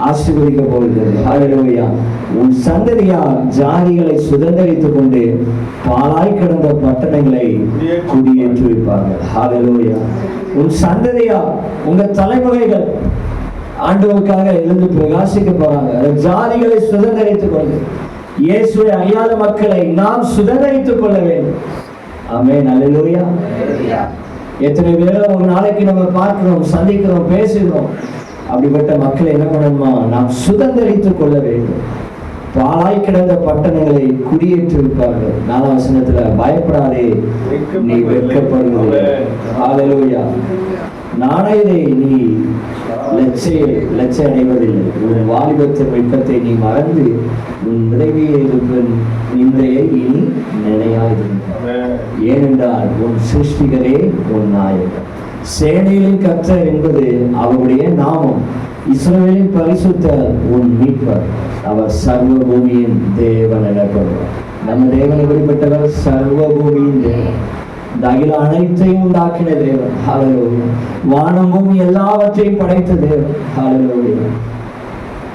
ஆசீர்வதிக்க போகுது. அல்லேலூயா. உன் சந்ததியார் ஜாதிகளை சுதந்திரித்துக் கொண்டு பாழாய் கிடந்த பட்டணங்களை குடியேற்றி வைப்பார்கள். அல்லேலூயா. உன் சந்ததியார், உங்க தலைமுறைகள் ஆண்டவருக்காக எழுந்து பிரகாசிக்க போறாங்க. ஜாதிகளை சுதந்திரித்துக் கொண்டு இயேசுவை அறியாத மக்களை நாம் சுதந்திரித்துக் கொள்ள வேண்டும். ஆமென். அல்லேலூயா. எத்தனை பேரை ஒரு நாளைக்கு நம்ம பார்க்கிறோம், சந்திக்கிறோம், பேசுகிறோம். அப்படிப்பட்ட மக்களை என்ன பண்ணணுமா? நாம் சுதந்திரித்துக் கொள்ள வேண்டும். பாழாய் கிடந்த பட்டணங்களை குடியேற்றி வைப்பார்கள். 4ஆம் வசனத்துல பயப்படாதே, நீ வெட்கப்படுவதில்லை. ஹல்லேலூயா. நாளையை நீ லட்சிய அடைவதில்லை. உன் வாலிபத்தின் வெட்கத்தை நீ மறந்து உன் விரைவியை இருக்கும் நிந்தையை இனி நினையாயிருந்தார். ஏனென்றால் உன் சிருஷ்டிகரே உன் நாயகர். சேனைகளின் கர்த்தர் என்பது அவருடைய நாமம். இஸ்ரவேலின் பரிசுத்தர் உன் மீட்பர். அவர் சர்வ பூமியின் தேவன் எனப்படுவார். நம்ம தேவன் எப்படிப்பட்டவர்? சர்வ பூமியின் தேவன். இந்த அகில அனைத்தையும் உண்டாக்கின தேவன். ஹல்லேலூயா. வானம் பூமி எல்லாவற்றையும் படைத்த தேவன். ஹல்லேலூயா.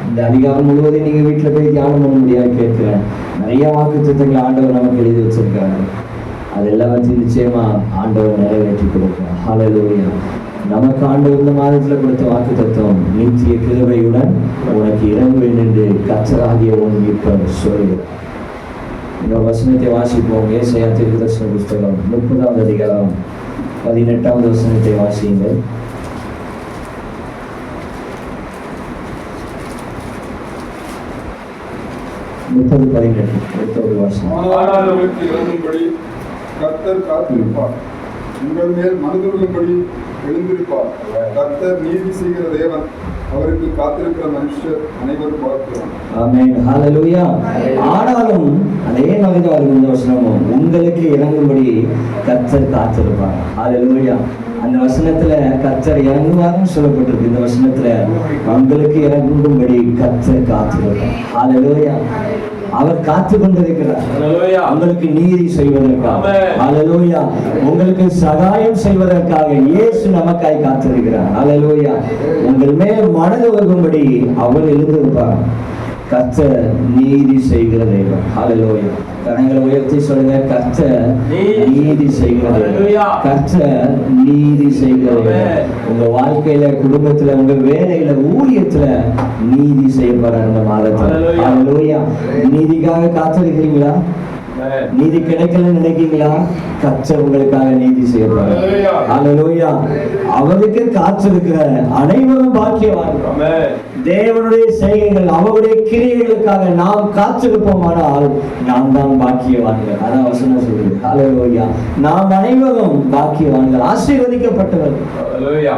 இந்த அதிகாரம் முழுவதும் நீங்க வீட்டுல போய் தியானம் பண்ண முடியாது கேட்கிறேன். நிறைய வாக்குத்தத்தங்களை ஆண்டவர் நமக்கு எழுதி வச்சிருக்காங்க. அது எல்லாத்தையும் நிச்சயமா ஆண்டவர் நிறைவேற்றி கொடுப்பார். ஹல்லேலூயா. நமக்கு ஆண்டவர் இந்த மாதத்துல கொடுத்த வாக்குத்தத்தம் நித்திய கிருபையுடன் உனக்கு இறங்குவேன் என்று கர்த்தராகிய உன் மீட்பர் சொல்கிறார். இந்த வசனத்தை வாசிப்போம். ஏசாயா தீர்க்கதரிசன புஸ்தகம் 30ஆம் அதிகாரம் 18ஆவது வசனத்தை வாசியுங்கள். 30:18 வாசனம். கர்த்தர் காத்திருப்பார், உங்கள் மேல் மனதுள்ளபடி எழுந்திருப்பார். கர்த்தர் நீதி செய்கிற தேவன், அவருக்கு காத்திருக்கிற மனுஷர் அனைவரும் பார்க்கிறார். ஆமென். ஹல்லேலூயா. ஆனாலும் அதே மாதிரி இந்த வசனமும் உங்களுக்கு இறங்கும்படி கர்த்தர் காத்திருப்பார். ஹல்லேலூயா. அந்த வசனத்துல கர்த்தர் இறங்குவார்னு சொல்லப்பட்டிருக்கு. இந்த வசனத்துல உங்களுக்கு இறங்கும்படி கர்த்தர் காத்திருப்பார். ஹல்லேலூயா. அவர் காத்து கொண்டிருக்கிறார் உங்களுக்கு நீதி செய்வதற்காக. ஹல்லேலூயா. உங்களுக்கு சகாயம் செய்வதற்காக இயேசு நமக்காய் காத்திருக்கிறார். ஹல்லேலூயா. உங்கள் மேல் மனது வரும்படி அவர் எழுந்திருப்பார். கர்த்தர் நீதி செய்கிற தேவன். ஹல்லேலூயா. கரங்களை உயர்த்தி சொல்லுங்க, கர்த்தர் நீதி செய்கிற தேவன். கர்த்தர் நீதி செய்கிற தேவன். உங்க வாழ்க்கையில, குடும்பத்துல, உங்க வேலையில, ஊழியத்துல நீதி செய்யப்படுற இந்த மாதத்துல. ஹல்லேலூயா. நீதிக்காக காத்திருக்கிறீங்களா? நீதி கிடைக்கலன்னு நினைக்கிறீங்களா? கர்த்தர் உங்களுக்காக நீதி செய்யப்படுறார். ஹல்லேலூயா. அவருக்கு காத்திருக்கிற அனைவரும் பாக்கியவான்கள். தேவனுடைய செய்கைகள், அவருடைய கிரியைகளுக்காக நாம் காத்திருப்போமானால் நாம் தான் பாக்கியவான்கள். அதான் வசனம் சொல்லுது. ஹல்லேலூயா. நாம் அனைவரும் பாக்கியவான்கள், ஆசீர்வதிக்கப்பட்டவர்கள். ஹல்லேலூயா.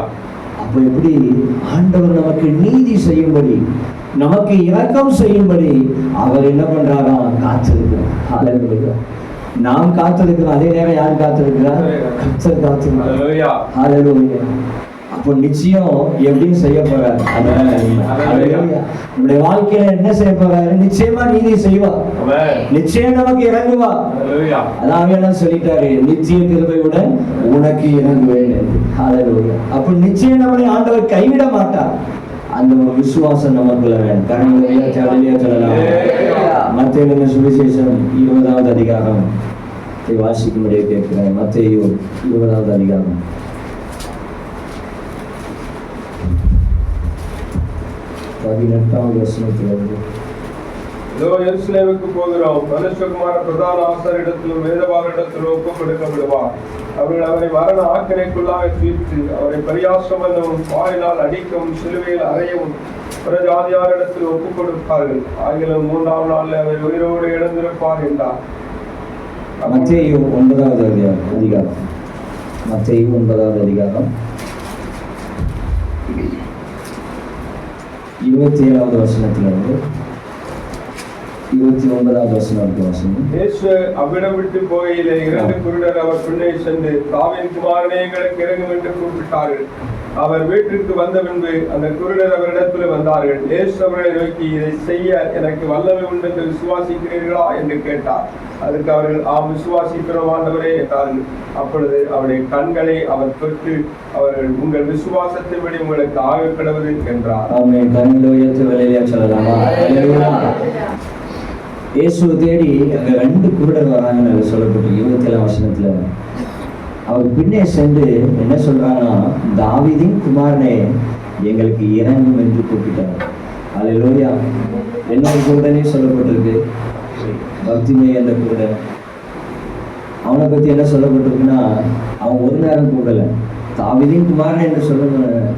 அப்ப எப்படி ஆண்டவர் நமக்கு நீதி செய்யும்படி, நமக்கு இரக்கம் செய்யும்படி அவர் என்ன பண்றாராம்? காத்திருக்கிறார். ஹல்லேலூயா. நாம் காத்திருக்கிறோம். அதே நேரம் யார் காத்திருக்கிறார்? கர்த்தர் காத்திருக்கிறார். ஹல்லேலூயா. அப்போ நிச்சயம் எப்படின்னு செய்ய போறாரு? நம்முடைய வாழ்க்கையில என்ன செய்ய போறாரு? நிச்சயமா நீதி செய்வார். நிச்சயம் நமக்கு இறங்குவார். அதான் சொல்லிட்டாரு, நிச்சய கிருபையுடன் உனக்கு இறங்குவேன். அப்ப நிச்சயம் நம்முடைய ஆண்டவர் கைவிட மாட்டார். அந்த விசுவாசம் நமக்குள்ள வேண்டும். கரங்களை சொல்லலாம். மத்தேயு சுவிசேஷம் 20ஆவது அதிகாரம் வாசிக்கும்படியே கேட்கிறேன். மத்தேயு 20ஆவது அதிகாரம் 18ஆவது வசனத்திலிருந்து. இதோ எருசலேமுக்கு போகிறோம், மனுஷகுமார பிரதான ஆசாரியரிடத்திலும் வேதபாரரிடத்திலும் ஒப்புக் கொடுக்கப்படுவார். அவர்கள் அவரை மரண ஆக்கினைக்குள்ளாக தீர்த்து அவரை பரியாசம் பண்ணவும், வாயினால் அடிக்கவும், சிலுவையில் அறையவும் பிரஜாதியாரிடத்தில் ஒப்புக் கொடுப்பார்கள். ஆகிலும் 3ஆம் நாளில் அவர் உயிரோடு எழுந்திருப்பார் என்றார். மத்தேயு 9ஆவது அதிகாரம். மத்தேயு 9ஆவது அதிகாரம் 27ஆவது வசனத்திலிருந்து 29வது வசனம் வாசிங்க. இயேசு அவ்விடம் விட்டு போகையிலே 2 குருடர் அவர் பின்னே சென்று, தாவீதின் குமாரனே எங்களுக்கு இறங்கும் என்று கூப்பிட்டார்கள். அவர் வீட்டிற்கு வந்த பின்பு அந்த குருடர் அவரிடத்தில் வந்தார்கள். இயேசு அவர்களை நோக்கி, இதை செய்ய எனக்கு வல்லமை உண்டு என்று விசுவாசிக்கிறீர்களா என்று கேட்டார். அதற்கு அவர்கள், ஆம் விசுவாசிக்கிறோம் ஆண்டவரே என்றார்கள். அப்பொழுது அவருடைய கண்களை அவர் தொட்டு, அவர்கள், உங்கள் விசுவாசத்தின்படி உங்களுக்கு ஆக கடவுது என்றார். ஆமென். கண்களை உயர்த்தி வெளியே சொல்லலாமா? இயேசு தேடி அங்க 2 குருடர் வராங்கன்னு சொல்லப்பட்டு 27 வசனத்துல அவர் பின்னே சென்று என்ன சொல்றாங்கன்னா, தாவீதின் குமாரனே எங்களுக்கு இறங்கும் என்று கூப்பிட்டார். அல்லேலூயா. இன்னொரு குருடனே சொல்லப்பட்டிருக்கு, பக்திமேய் என்ற குருடன். அவனை பத்தி என்ன சொல்லப்பட்டிருக்குன்னா, அவன் ஒரு நேரம் கூடல, தாவீதின் குமாரனே என்று சொல்லணும்.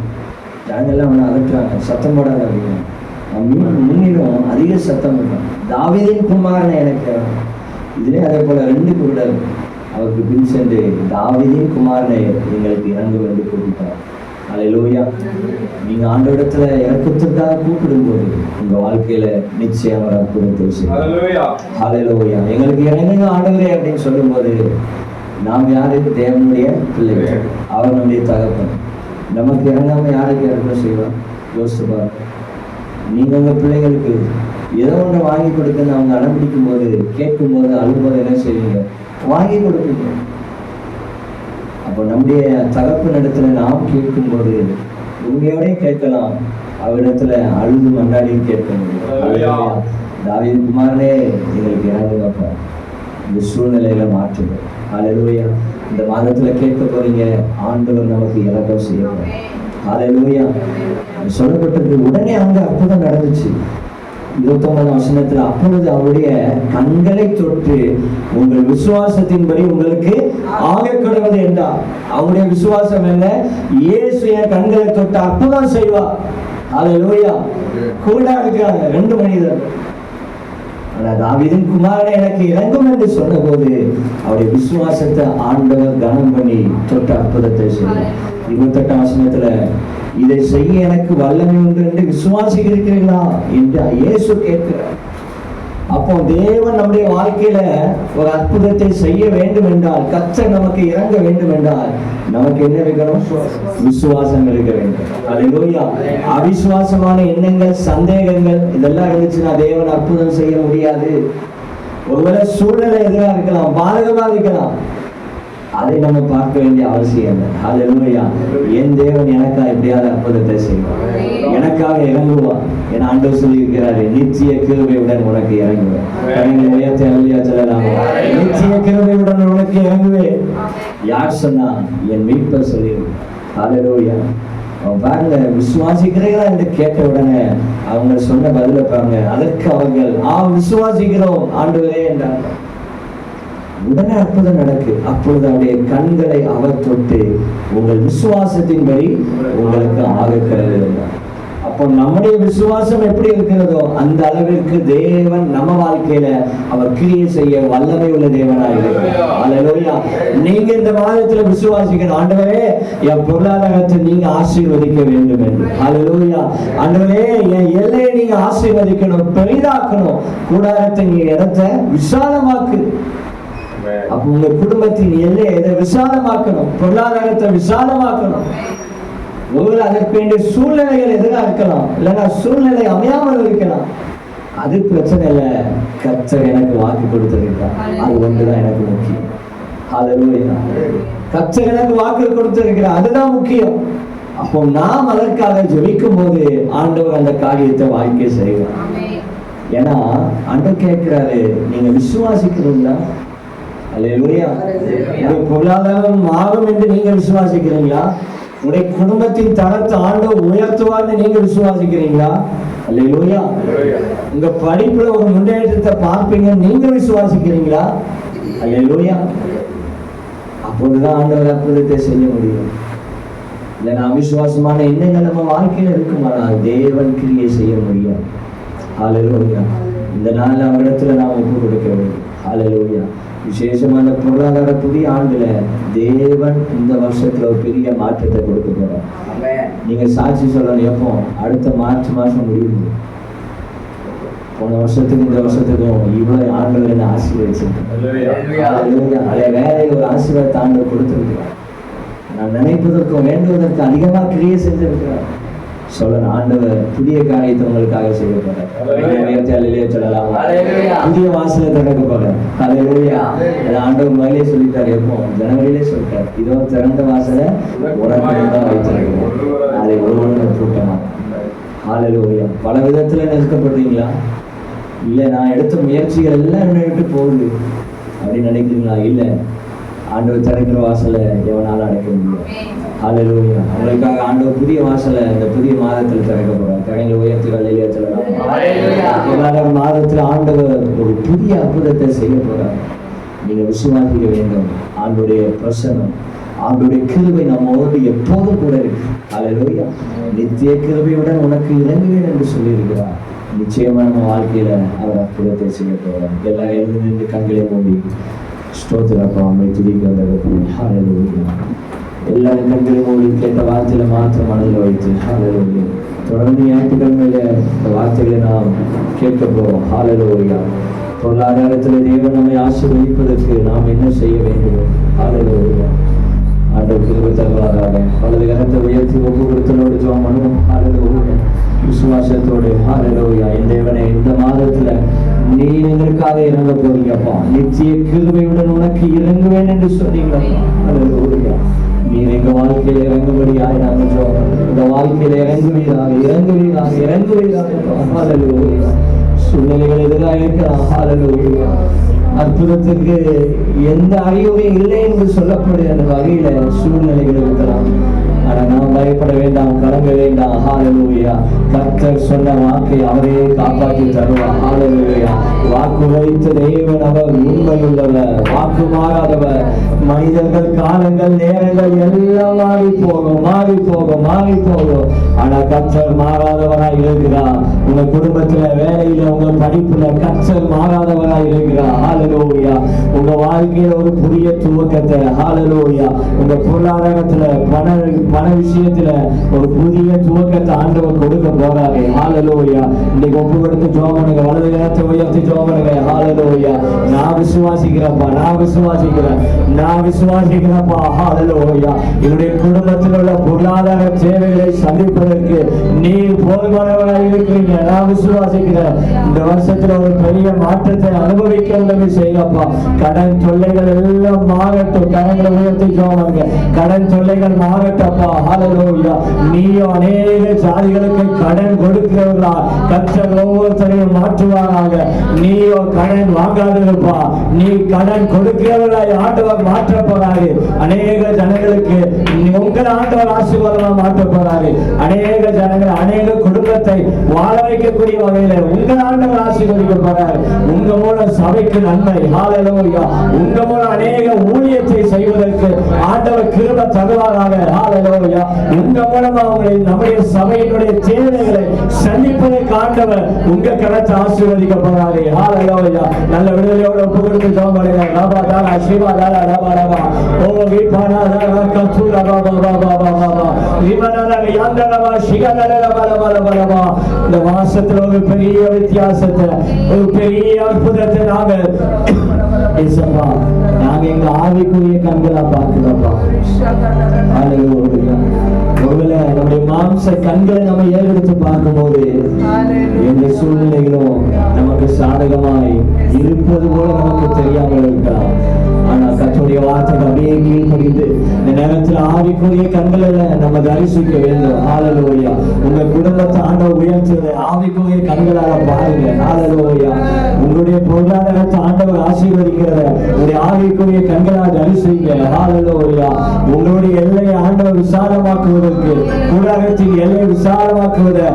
நாங்கெல்லாம் அவனை அகற்றாங்க, சத்தம் போடாத அப்படின்னு. அவன் முன்னிலும் அதிக சத்தம் போட்டான், தாவீதின் குமாரனே எனக்கு. இதுலேயே அதே போல 2 குருடர் அவருக்கு பின் சென்று, தாவீதின் குமாரனை எங்களுக்கு இறங்கும் என்று கூப்பிட்டார். அல்லேலூயா. நீங்க ஆண்டவரிடத்துல இறக்கத்திற்காக கூப்பிடும்போது உங்க வாழ்க்கையில நிச்சயம் அவர் அற்புதத்தை செய்வார். அல்லேலூயா. எங்களுக்கு இறங்குங்க ஆண்டவரே அப்படின்னு சொல்லும்போது, நாம் யாருக்கு? தேவனுடைய பிள்ளைகள், அவர் நம்முடைய தகப்பன். நமக்கு இறங்காம யாருக்கு இறக்கம் செய்வார்? யோசிச்சு பாருங்க. நீங்க உங்க பிள்ளைகளுக்கு ஏதோ ஒன்று வாங்கி கொடுக்குன்னு அவங்க அடம்பிடிக்கும் போது, கேட்கும் போது, அழும்போது என்ன செய்வீங்க? வாங்கி கொடுப்பீங்க. அப்போ நம்முடைய தகப்பன் இடத்துல நாம் கேட்கும் போது உண்மையோடய கேட்கலாம், அவரிடத்துல அழுது மண்டாடியும் கேட்க முடியும். தாவீது குமாரனே எங்களுக்கு இறங்குங்கப்பா, இந்த சூழ்நிலையில மாற்றுங்க. அல்லேலூயா. இந்த மாதத்துல கேட்க போறீங்க, ஆண்டவர் நமக்கு இறக்கம் செய்யணும். அல்லேலூயா. சொல்லப்பட்டிருக்கு, உடனே அங்க அற்புதம் நடந்துச்சு. 29 வசனத்துல, அப்பொழுது அவருடைய கண்களை தொட்டு உங்கள் விசுவாசத்தின்படி உங்களுக்கு ஆக கடவுது என்றார். அவருடைய விசுவாசம் என்ன? இயேசு என் கண்களை தொட்டு அற்புதம் செய்வார். அல்லேலூயா. கூட இருக்கிறாங்க 2 மனிதர். ஆனா தாவீதின் குமாரனே எனக்கு இறங்கும் என்று சொன்ன போது அவருடைய விசுவாசத்தை ஆண்டவர் கனம் பண்ணி தொட்ட அற்புதத்தை செய்தார். 28 வசனத்துல, இதை செய்ய எனக்கு வல்லமை உண்டு என்று விசுவாசிக்கிறீர்களா என்று இயேசு கேட்கிறார். அப்போ தேவன் நம்முடைய வாழ்க்கையில ஒரு அற்புதத்தை செய்ய வேண்டும் என்றால், கர்த்தர் நமக்கு இறங்க வேண்டும் என்றால், நமக்கு என்ன இருக்கணும்? விசுவாசம் இருக்க வேண்டும். அல்லேலூயா. அவிசுவாசமான எண்ணங்கள், சந்தேகங்கள் இதெல்லாம் இருந்துச்சுன்னா தேவன் அற்புதம் செய்ய முடியாது. ஒருவேளை சூழ்நிலை எதிராக இருக்கலாம், பாதகமா இருக்கலாம், அதை நம்ம பார்க்க வேண்டிய அவசியம் இல்லை. அல்லேலூயா. என் தேவன் எனக்காக எப்படியாவது அற்புதத்தை செய்வார், எனக்காக இறங்குவார். என் ஆண்டவர் சொல்லி இருக்கிறாரு, நித்திய கிருபையுடன் உனக்கு இறங்குவேன். சொல்லலாம், நித்திய கிருபையுடன் உனக்கு இறங்குவேன். யார் சொன்னா? என் மீட்பர் சொல்லியிருக்கிறார். அல்லேலூயா. அவன் பாருங்க, விசுவாசிக்கிறீங்களா என்று கேட்ட உடனே அவங்க சொன்ன பதில பாருங்க. அதற்கு அவர்கள் விசுவாசிக்கிறோம் ஆண்டவரே என்றாங்க. உடனே அற்புதம் நடக்கு. அப்பொழுது அவருடைய கண்களை அவர் தொட்டு உங்கள் விசுவாசத்தின்படி உங்களுக்கு ஆக கடவுது. அப்போ நம்முடைய விசுவாசம் எப்படி இருக்கிறதோ அந்த அளவிற்கு தேவன் நம்ம வாழ்க்கையில அவர் கிரியை செய்ய வல்லமை உள்ள தேவனாக இருக்கிறார். அல்லேலூயா. நீங்க இந்த மாதத்துல விசுவாசிக்கணும், ஆண்டவரே என் பொருளாதாரத்தை நீங்க ஆசீர்வதிக்க வேண்டும் என்று. அல்லேலூயா. ஆண்டவரே என் எல்லையை நீங்க ஆசீர்வதிக்கணும், பெரிதாக்கணும், கூடாரத்தை நீ இடத்தை விசாலமாக்கு. அப்ப உங்க குடும்பத்தின் எல்லையை விசாலமாக்கணும், பொருளாதாரத்தை விசாலமாக்கணும். ஒருவேளை அதற்கு வேண்டிய சூழ்நிலைகள் எதிராக இருக்கலாம், இல்லைன்னா சூழ்நிலை அமையாமல் இருக்கலாம். அது பிரச்சனை இல்லை. கர்த்தர் எனக்கு வாக்கு கொடுத்திருக்கிறார், அது ஒன்றுதான் எனக்கு முக்கியம். அல்லேலூயா. கர்த்தர் எனக்கு வாக்கு கொடுத்திருக்கிறார், அதுதான் முக்கியம். அப்போ நாம் அதற்காக ஜெபிக்கும் போது ஆண்டவர் அந்த காரியத்தை வாழ்க்கை செய்வார். ஏன்னா ஆண்டவர் கேட்கிறாரு, நீங்க விசுவாசிக்கிறீங்களா? அல்லேலூயா. உங்களுடைய பொருளாதாரம் மாறும் என்று நீங்க விசுவாசிக்கிறீங்களா? உங்களுடைய குடும்பத்தின் தரத்தை ஆண்டவர் உயர்த்துவார்னு நீங்க விசுவாசிக்கிறீங்களா? அல்லேலூயா. உங்க படிப்புல ஒரு முன்னேற்றத்தை பார்ப்பீங்க நீங்க விசுவாசிக்கிறீங்களா? அல்லேலூயா. அப்போதுதான் ஆண்டவர் அற்புதத்தை செய்ய முடியும். இல்லைன்னா அவிசுவாசமான எண்ணங்கள் நம்ம வாழ்க்கையில இருக்குமானால் தேவன் கிரியை செய்ய முடியும். அல்லேலூயா. இந்த நாள் அவரிடத்துல நாம் ஒப்பு கொடுக்க வேண்டும். அல்லேலூயா. விசேஷமான பொருளாதார புதிய ஆண்டுல தேவன் இந்த வருஷத்துல ஒரு பெரிய மாற்றத்தை கொடுக்க போறார். நீங்க சாட்சி சொல்லணும். எப்போ? அடுத்த மார்ச் மாசம் முடியுது. போன வருஷத்துக்கும் இந்த வருஷத்துக்கும் இவ்வளவு ஆண்டவர் என்ன ஆசீர்வதிச்சிருக்கேன். அதே வேற ஒரு ஆசீர்வாதத்தை ஆண்டவர் கொடுத்திருக்கிறார். நான் நினைப்பதற்கும் வேண்டுவதற்கு அதிகமா கிரியை செஞ்சிருக்கிறார். சொல்லணும், ஆண்டவர் புதிய காரியத்தை உங்களுக்காக செய்ய போறார். சொல்லலாம், புதிய வாசலை திறக்க போறார். ஆண்டவர் முதலே சொல்லிட்டார், எப்போ ஜனவரியிலே சொல்லிட்டார், இதோ திறந்த வாசலை உனக்கு வைத்திருக்கிறோம், அதை ஒருவனும் கூட்டமா. ஹல்லேலூயா. பல விதத்துல நிறுத்தப்படுறீங்களா? இல்லை நான் எடுத்த முயற்சிகள் எல்லாம் என்னை விட்டு போகுது அப்படின்னு நினைக்கிறீங்களா? இல்லை, ஆண்டவர் திறக்கிற வாசலை எவனாலும் அடைக்க முடியும். ஹல்லேலூயா. அவங்களுக்காக ஆண்டவர் புதிய வாசலை இந்த புதிய மாதத்தில் திறக்க போறார். கரையில உயர்த்தி வேலையிலே சொல்லலாம். மாதத்தில் ஆண்டவர் ஒரு புதிய அற்புதத்தை செய்ய போறார். நீங்க விசுவாசிக்க வேண்டும். ஆண்டவருடைய பிரசன்னம், ஆண்டவருடைய கிருபை நம்மோடு எப்போதும் கூட இருக்கு. ஹல்லேலூயா. நித்திய கிருபையுடன் உனக்கு இறங்குவேன் என்று சொல்லியிருக்கிறார். நிச்சயமா நம்ம வாழ்க்கையில அவர் அற்புதத்தை செய்ய போறார். எல்லாம் எழுந்து நின்று கண்களை மூடி ஸ்தோத்திரப்பா அம்மை துதிக்கிறத. ஹல்லேலூயா. எல்லா கண்களை மூடி கேட்ட வார்த்தையில மாத்திரம் மனதில் வைத்து ஹல்லேலூயா. தொடர்ந்து ஞாயிற்றுக்கிழமையில இந்த வார்த்தைகளை நாம் கேட்க போறோம். ஹல்லேலூயா. பொருளாதாரத்தில் தேவன் நம்மை ஆசீர்வதிப்பதற்கு நாம் என்ன செய்ய வேண்டும்? ஹல்லேலூயா. ஆண்டவர் கிருபை தருவாராக. வலது கரத்தை உயர்த்தி ஒப்பு கொடுத்தலோடு ஜெபம் பண்ணுவோம். ஹல்லேலூயா. விசுவாசத்தோடு ஹல்லேலூயா. என் தேவனே, இந்த மாதத்துல நீ எங்களுக்காக இறங்க போறீங்கப்பா. நித்திய கிருபையுடன் உனக்கு இறங்குவேன் என்று சொன்னீங்களப்பா. ஹல்லேலூயா. நீர் எங்க வாழ்க்கையில இறங்கும்படியாய் நாங்கள் ஜெபம். இந்த வாழ்க்கையில இறங்குவீராக, இறங்குவீராக, இறங்குவீராக. ஹல்லேலூயா. சூழ்நிலைகள் எதிராக இருக்கலாம். ஹல்லேலூயா. அற்புதத்துக்கு எந்த அறிகுறியும் இல்லை என்று சொல்லப்படுற அந்த வகையில சூழ்நிலைகள் இருக்கலாம். ஆனா நாம் பயப்பட வேண்டாம், கலங்க வேண்டாம். ஹல்லேலூயா. கர்த்தர் சொன்ன வாக்கை அவரே காப்பாற்றி தருவார். ஹல்லேலூயா. வாக்கு வைத்த தேவன் அவர் உண்மையுள்ளவர், வாக்கு மாறாதவர். மனிதர்கள், காலங்கள், நேரங்கள் எல்லாம் மாறி போகும், மாறி போகும், மாறி போகும். ஆனா கர்த்தர் மாறாதவராய் இருக்கிறார். உங்க குடும்பத்துல, வேலையில, உங்க படிப்புல கர்த்தர் மாறாதவராய் இருக்கிறார். ஹல்லேலூயா. உங்க வாழ்க்கையில ஒரு புதிய துவக்கத்தை, ஹல்லேலூயா. உங்க பொருளாதாரத்துல, பண விஷயத்துல ஒரு புதிய துவக்கத்தை ஆண்டவர் கொடுக்க போறாரு. ஹல்லேலூயா. இன்னைக்கு ஒப்பு கொடுத்து ஜெபம் பண்ணுங்க. வலது கரத்தை உயர்த்தி ஜெபம் பண்ணுங்க. ஹல்லேலூயா. நான் விசுவாசிக்கிறேன்ப்பா, நான் விசுவாசிக்கிறேன், நான் விசுவாசிக்கிறேன்ப்பா. ஹல்லேலூயா. என்னுடைய குடும்பத்தில் உள்ள பொருளாதார தேவைகளை சந்திப்பதற்கு நீர் போதுமானவராக இருக்கிறீங்க. நான் விசுவாசிக்கிறேன். இந்த வருஷத்துல ஒரு பெரிய மாற்றத்தை அனுபவிக்க உதவி செய்யப்பா. கடன் தொல்லைகள் எல்லாம் மாறட்டும். கடன்களை உயர்த்தி ஜெபம் பண்ணுங்க. கடன் தொல்லைகள் மாறட்டப்பா. ஹல்லேலூயா. நீயோ அநேக ஜாதிகளுக்கு கடன் கொடுக்கிறவர்களா கர்த்தர் ஒவ்வொருத்தரையும் மாற்றுவாராக. நீயோ கடன் வாங்காதிருப்பா. நீ கடன் கொடுக்கிறவர்களாய் ஆண்டவர் மாற்ற போறாரு. அநேக ஜனங்களுக்கு உங்கள் ஆண்டவர் ஆசீர்வாதமா மாற்ற போறாரு. அநேக ஜனங்கள், அநேக குடும்பத்தை வாழ வைக்கக்கூடிய வகையில உங்கள் ஆண்டவர் ஆசீர்வதிக்க போறாரு. உங்க மூலம் சபைக்கு நன்மை. ஹல்லேலூயா. உங்க மூலம் அநேக ஊழியத்தை செய்வதற்கு ஆண்டவர் கிருபை தருவாராக. ஹல்லேலூயா. உங்க மூலமா நம்முடைய சபையினுடைய தேவைகளை சந்திப்பதற்கு ஆண்டவர் உங்க கரத்தை ஆசீர்வதிக்க போறாரு. ஹல்லேலூயா. நல்ல விடுதலையோட ஒப்பு கொடுத்து ஜெபம் பண்ணுங்க. ரபா தாரா சிவா தாரா ரபா ரபா. ஓ விபானா தாரா கத்துரா ரபா ரபா ரபா. விபானா யாந்தரபா சிகதர ரபா ரபா ரபா ரபா. இந்த மாசத்துல ஒரு பெரிய வித்தியாசத்தை, ஒரு பெரிய அற்புதத்தை நாங்கள் எங்க ஆவிக்குரிய கண்களா பார்க்கிறோம்ப்பா. ஹல்லேலூயா. ஒருவேளை நம்முடைய மாம்ச கண்களை நம்ம ஏறெடுத்து பார்க்கும் போது எந்த சூழ்நிலைகளும் நமக்கு சாதகமாய் இருப்பது போல நமக்கு தெரியாமல் இருக்கலாம். ஆனா கர்த்தருடைய வார்த்தைக்கு அப்படியே கீழ்ப்படிந்து இந்த நேரத்தில் ஆவிக்குரிய கண்களை நம்ம தரிசிக்க வேண்டும். ஹல்லேலூயா. உங்க குடும்பத்தை ஆண்டவர் உயர்த்துவதை ஆவிக்குரிய கண்களாக பாருங்க. ஹல்லேலூயா. உங்களுடைய பொருளாதாரத்தை ஆண்டவர் ஆசீர்வதிக்கிறத உங்களுடைய ஆவிக்குரிய கண்களாக தரிசிங்க. ஹல்லேலூயா. உங்களுடைய எல்லையை ஆண்டவர் விசாலமாக்குவதற்கு, கூடாரத்தின் எல்லையை விசாலமாக்குவதை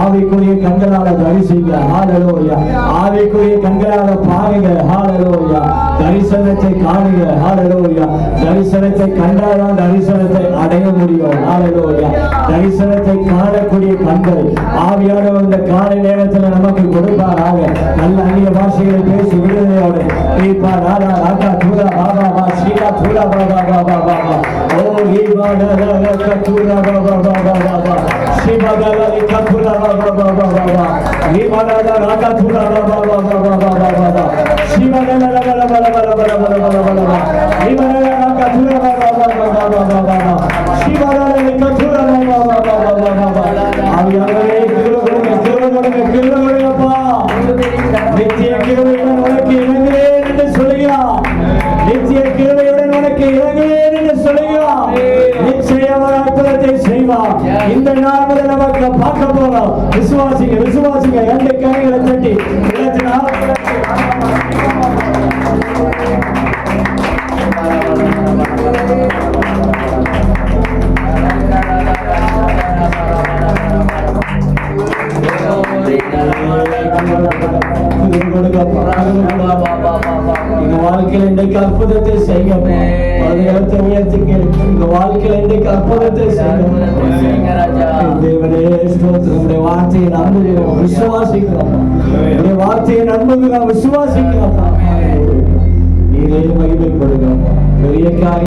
ஆவிக்குரிய கண்களாக தரிசிங்க. ஹல்லேலூயா. ஆவிக்குரிய கண்களாக பாருங்க. ஹல்லேலூயா. தரிசனத்தை காணுங்க. ஹல்லேலூயா. தரிசனத்தை கண்டால்தான் தரிசனத்தை அடைய முடியும். ஹல்லேலூயா. தரிசனத்தை காணக்கூடிய கண்கள் ஆவியானவர் இந்த காலை நேரத்தில் நமக்கு கொடுப்பாராக. நல்ல அந்நிய பாஷைகளை பேசி விடுதலையோடு ஓ நித்திய கிருபையுடன் உனக்கு இறங்குவேன் என்று சொல்லுகிறார். நித்திய கிருபையுடன் உனக்கு இறங்குவேன் என்று சொல்லுகிறார். நிச்சயமாக அற்புதத்தை செய்வார். இந்த நாள் முதல் நமக்கு பார்க்க போறோம். விசுவாசிங்க விசுவாசிங்க. ரெண்டு கைகளை தட்டி விளக்கினார். எங்க வாழ்க்கையில் இன்றைக்கு அற்புதத்தை செய்யும். உயர்த்திக்கு எங்க வாழ்க்கையில் இன்றைக்கு அற்புதத்தை செய்யும். தேவனே ஸ்தோத்திரம். வார்த்தையை நம்புகிறோம், விசுவாசிக்கிறோம். வார்த்தையை நம்புகிறோம், விசுவாசிக்கிறோம். நீரே மகிமைப்படுகிறோம். பெரிய காரியம்